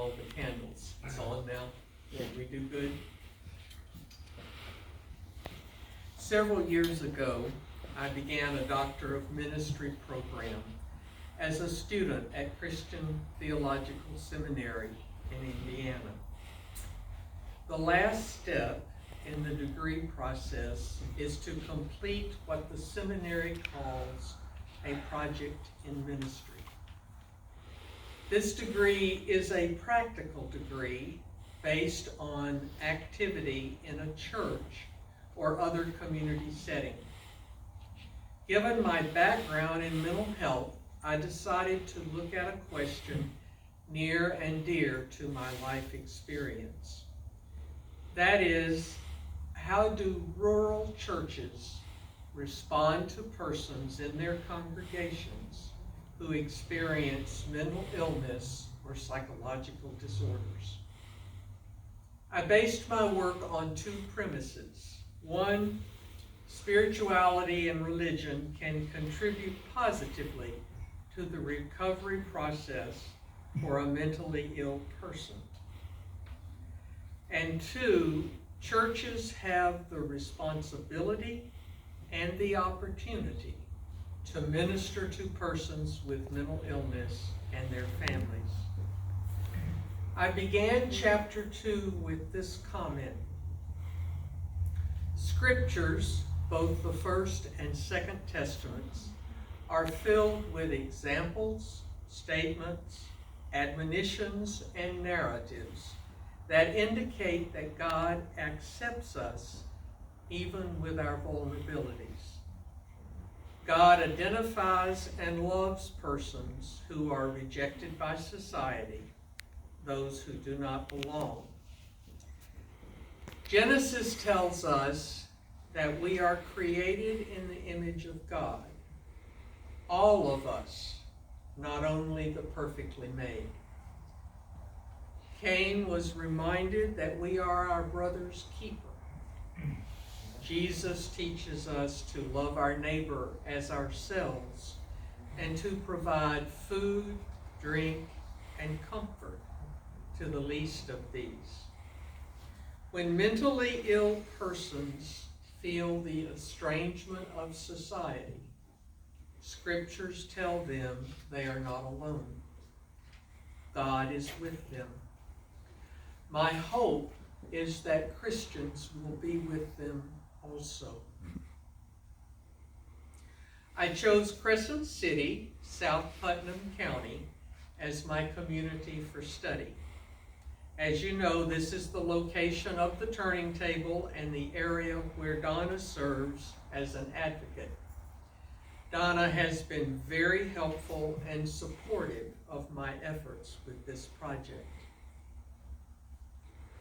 all the candles. It's on now. Did we do good? Several years ago, I began a Doctor of Ministry program as a student at Christian Theological Seminary in Indiana. The last step in the degree process is to complete what the seminary calls a project in ministry. This degree is a practical degree based on activity in a church or other community setting. Given my background in mental health, I decided to look at a question near and dear to my life experience. That is, how do rural churches respond to persons in their congregations who experience mental illness or psychological disorders? I based my work on two premises. One, spirituality and religion can contribute positively to the recovery process for a mentally ill person. And two, churches have the responsibility and the opportunity to minister to persons with mental illness and their families. I began chapter 2 with this comment. Scriptures, both the First and Second Testaments, are filled with examples, statements, admonitions, and narratives that indicate that God accepts us even with our vulnerabilities. God identifies and loves persons who are rejected by society, those who do not belong. Genesis tells us that we are created in the image of God. All of us, not only the perfectly made. Cain was reminded that we are our brother's keeper. Jesus teaches us to love our neighbor as ourselves and to provide food, drink, and comfort to the least of these. When mentally ill persons feel the estrangement of society, Scriptures tell them they are not alone. God is with them. My hope is that Christians will be with them also. I chose Crescent City, South Putnam County, as my community for study. As you know, this is the location of the turning table and the area where Donna serves as an advocate. Donna has been very helpful and supportive of my efforts with this project.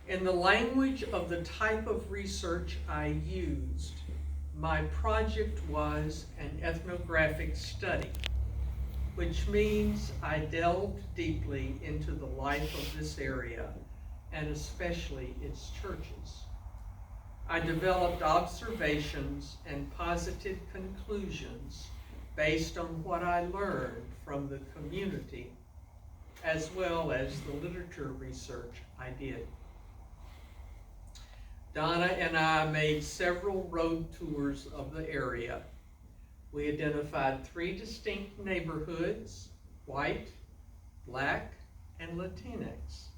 In the language of the type of research I used, my project was an ethnographic study, which means I delved deeply into the life of this area, and especially its churches. I developed observations and positive conclusions based on what I learned from the community, as well as the literature research I did. Donna and I made several road tours of the area. We identified 3 distinct neighborhoods: white, black, and Latinx.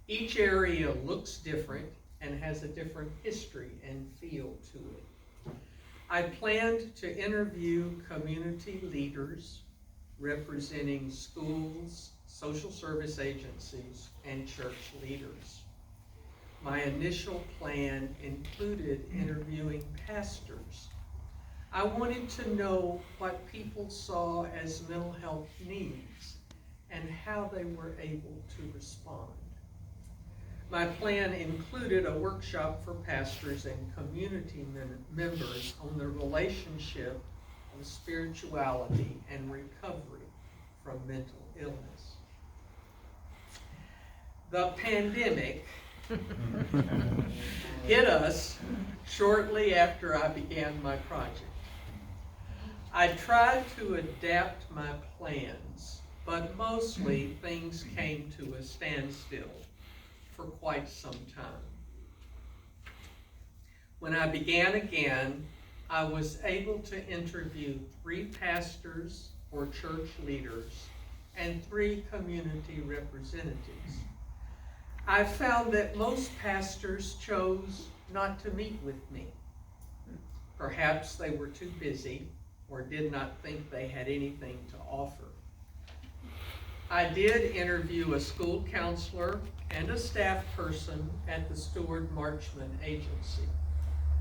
Each area looks different and has a different history and feel to it. I planned to interview community leaders representing schools, social service agencies, and church leaders. My initial plan included interviewing pastors. I wanted to know what people saw as mental health needs and how they were able to respond. My plan included a workshop for pastors and community members on the relationship of spirituality and recovery from mental illness. The pandemic hit us shortly after I began my project. I tried to adapt my plans but mostly things came to a standstill for quite some time. When I began again, I was able to interview 3 pastors or church leaders and 3 community representatives. I found that most pastors chose not to meet with me. Perhaps they were too busy or did not think they had anything to offer. I did interview a school counselor and a staff person at the Steward Marchman Agency.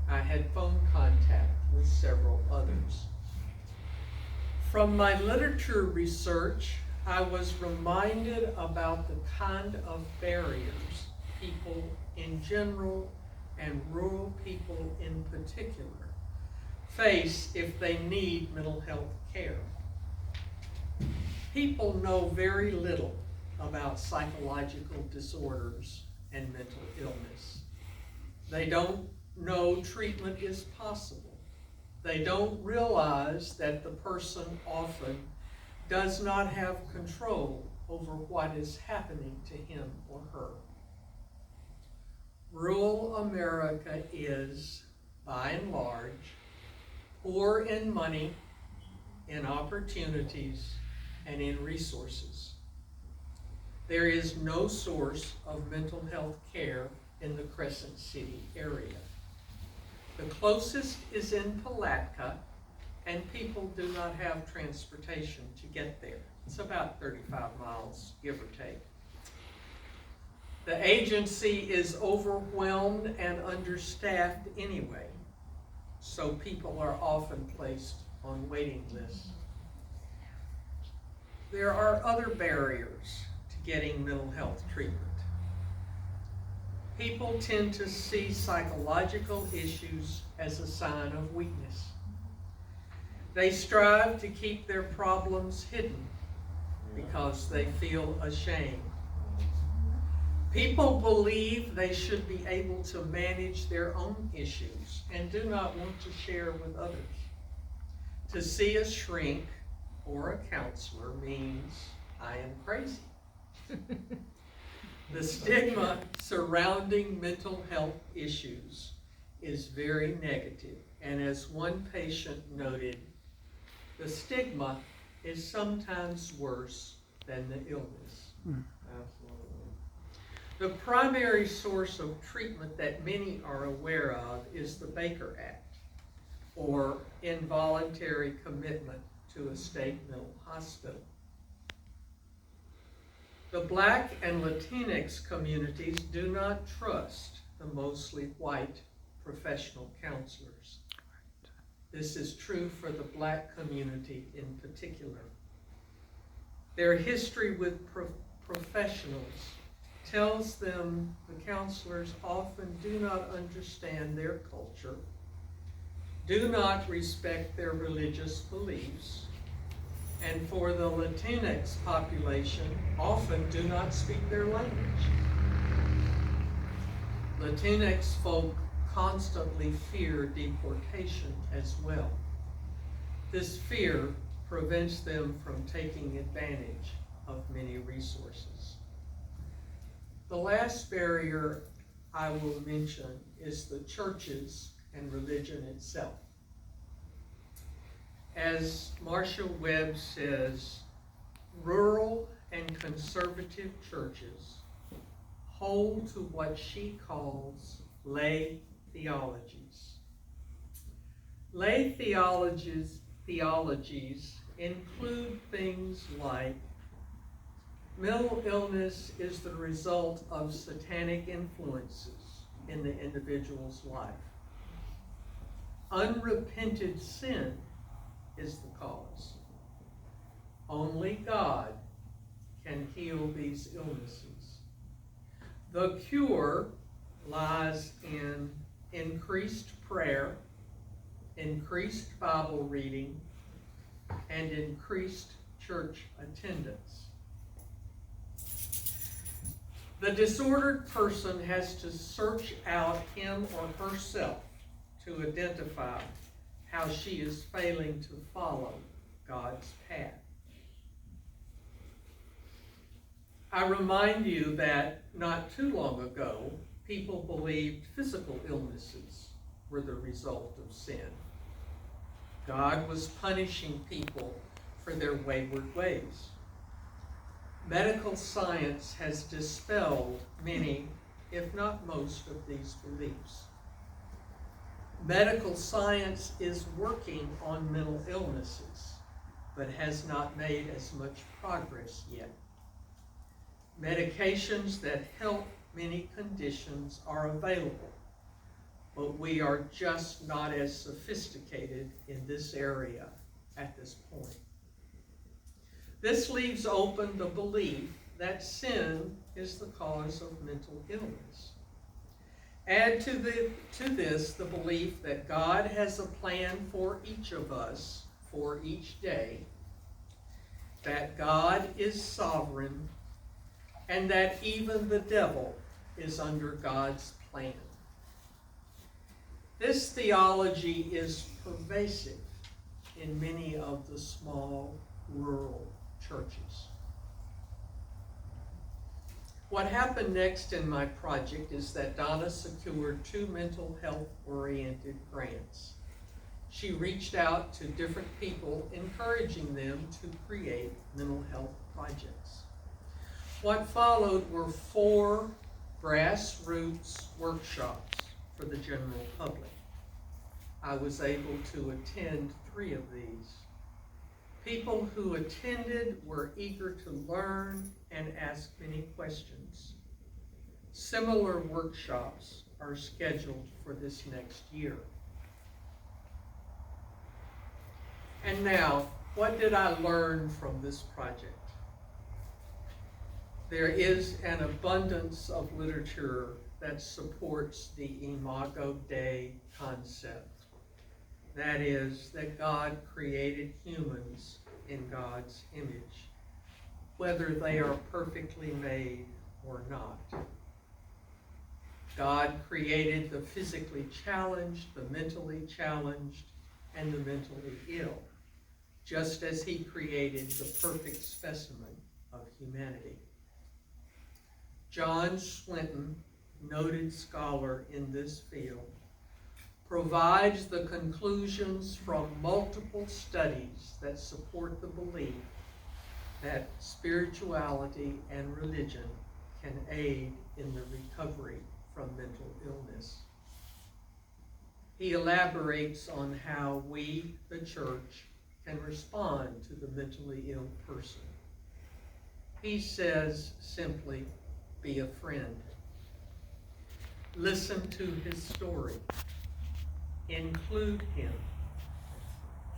I had phone contact with several others. From my literature research, I was reminded about the kind of barriers people in general and rural people in particular face if they need mental health care. People know very little about psychological disorders and mental illness. They don't know treatment is possible. They don't realize that the person often does not have control over what is happening to him or her. Rural America is, by and large, poor in money, in opportunities, and in resources. There is no source of mental health care in the Crescent City area. The closest is in Palatka, and people do not have transportation to get there. It's about 35 miles, give or take. The agency is overwhelmed and understaffed anyway, so people are often placed on waiting lists. There are other barriers to getting mental health treatment. People tend to see psychological issues as a sign of weakness. They strive to keep their problems hidden because they feel ashamed. People believe they should be able to manage their own issues and do not want to share with others. To see a shrink or a counselor means I am crazy. The stigma surrounding mental health issues is very negative, and as one patient noted, the stigma is sometimes worse than the illness. Absolutely. The primary source of treatment that many are aware of is the Baker Act, or involuntary commitment to a state mental hospital. The Black and Latinx communities do not trust the mostly white professional counselors. This is true for the Black community in particular. Their history with professionals tells them the counselors often do not understand their culture, do not respect their religious beliefs, and for the Latinx population, often do not speak their language. Latinx folk constantly fear deportation as well. This fear prevents them from taking advantage of many resources. The last barrier I will mention is the churches and religion itself. As Marcia Webb says, rural and conservative churches hold to what she calls lay theologies. Lay theologies include things like mental illness is the result of satanic influences in the individual's life. Unrepented sin is the cause. Only God can heal these illnesses. The cure lies in increased prayer, increased Bible reading, and increased church attendance. The disordered person has to search out him or herself to identify how she is failing to follow God's path. I remind you that not too long ago, people believed physical illnesses were the result of sin. God was punishing people for their wayward ways. Medical science has dispelled many, if not most, of these beliefs. Medical science is working on mental illnesses, but has not made as much progress yet. Medications that help many conditions are available, but we are just not as sophisticated in this area at this point. This leaves open the belief that sin is the cause of mental illness. Add to this the belief that God has a plan for each of us for each day, that God is sovereign, and that even the devil is under God's plan. This theology is pervasive in many of the small rural churches. What happened next in my project is that Donna secured 2 mental health-oriented grants. She reached out to different people, encouraging them to create mental health projects. What followed were 4 grassroots workshops for the general public. I was able to attend 3 of these. People who attended were eager to learn and ask many questions. Similar workshops are scheduled for this next year. And now, what did I learn from this project? There is an abundance of literature that supports the Imago Dei concept. That is, that God created humans in God's image, whether they are perfectly made or not. God created the physically challenged, the mentally challenged, and the mentally ill, just as he created the perfect specimen of humanity. John Swinton, noted scholar in this field, provides the conclusions from multiple studies that support the belief that spirituality and religion can aid in the recovery from mental illness. He elaborates on how we, the church, can respond to the mentally ill person. He says simply, be a friend. Listen to his story. Include him.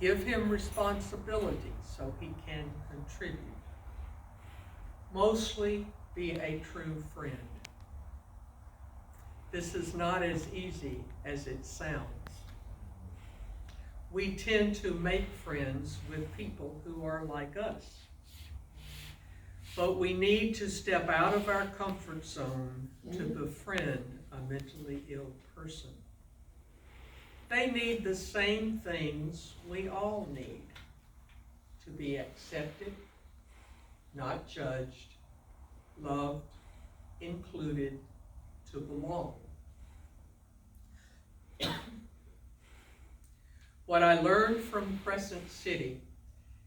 Give him responsibility so he can contribute. Mostly, be a true friend. This is not as easy as it sounds. We tend to make friends with people who are like us. But we need to step out of our comfort zone to befriend a mentally ill person. They need the same things we all need: to be accepted, not judged, loved, included, to belong. What I learned from Crescent City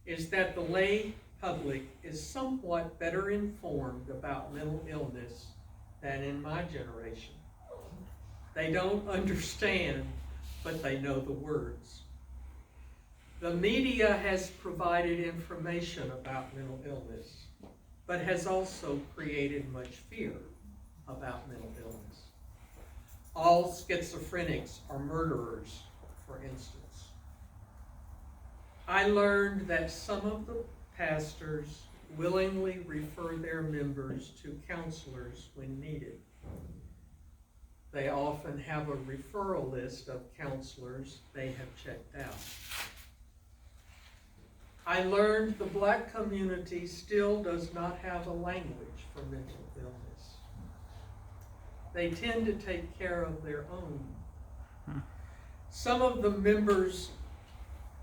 is that the lay public is somewhat better informed about mental illness than in my generation. They don't understand, but they know the words. The media has provided information about mental illness, but has also created much fear about mental illness. All schizophrenics are murderers, for instance. I learned that some of the pastors willingly refer their members to counselors when needed. They often have a referral list of counselors they have checked out. I learned the Black community still does not have a language for mental illness. They tend to take care of their own. Some of the members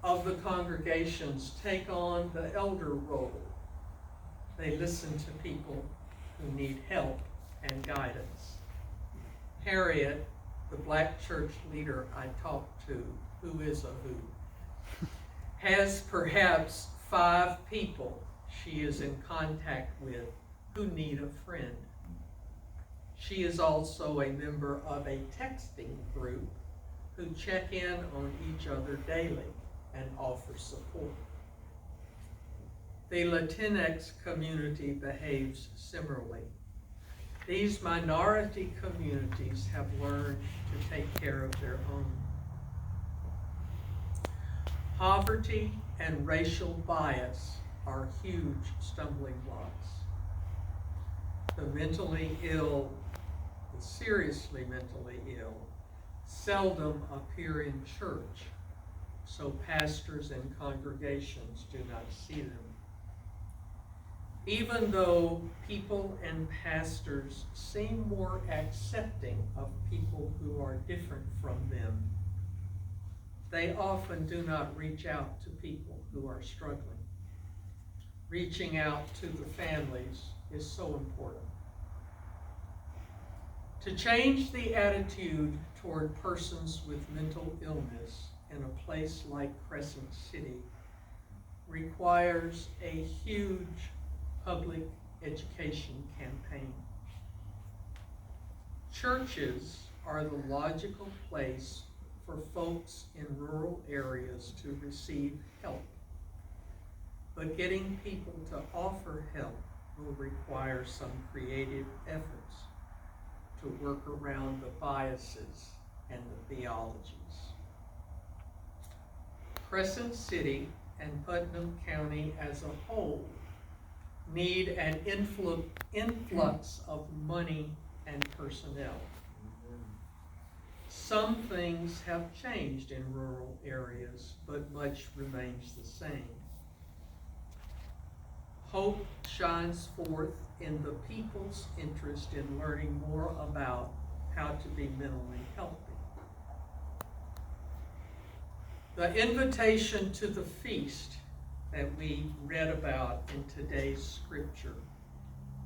of the congregations take on the elder role. They listen to people who need help and guidance. Harriet, the black church leader I talked to, who is a who, has perhaps 5 people she is in contact with who need a friend. She is also a member of a texting group who check in on each other daily and offer support. The Latinx community behaves similarly. These minority communities have learned to take care of their own. Poverty and racial bias are huge stumbling blocks. The mentally ill, the seriously mentally ill, seldom appear in church, so pastors and congregations do not see them. Even though people and pastors seem more accepting of people who are different from them, they often do not reach out to people who are struggling. Reaching out to the families is so important. To change the attitude toward persons with mental illness in a place like Crescent City requires a huge public education campaign. Churches are the logical place for folks in rural areas to receive help. But getting people to offer help will require some creative efforts to work around the biases and the theologies. Crescent City and Putnam County as a whole need an influx of money and personnel. Some things have changed in rural areas, but much remains the same. Hope shines forth in the people's interest in learning more about how to be mentally healthy. The invitation to the feast that we read about in today's scripture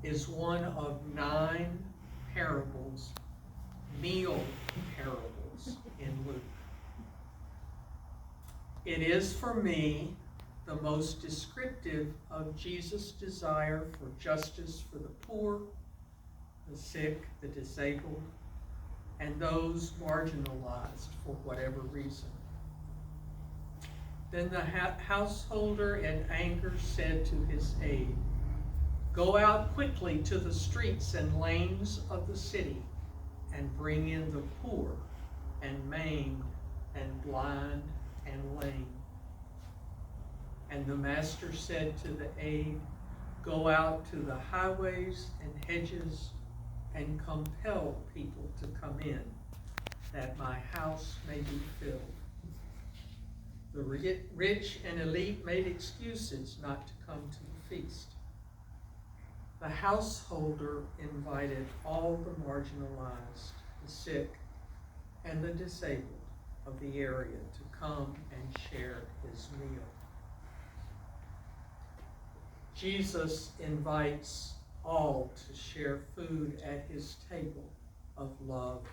is one of 9 parables, meal parables in Luke. It is for me the most descriptive of Jesus' desire for justice for the poor, the sick, the disabled, and those marginalized for whatever reason. Then the householder in anger said to his aide, "Go out quickly to the streets and lanes of the city and bring in the poor and maimed and blind and lame." And the master said to the aide, "Go out to the highways and hedges and compel people to come in, that my house may be filled." The rich and elite made excuses not to come to the feast. The householder invited all the marginalized, the sick, and the disabled of the area to come and share his meal. Jesus invites all to share food at his table of love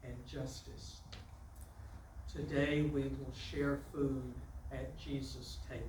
and justice. Today we will share food at Jesus' table.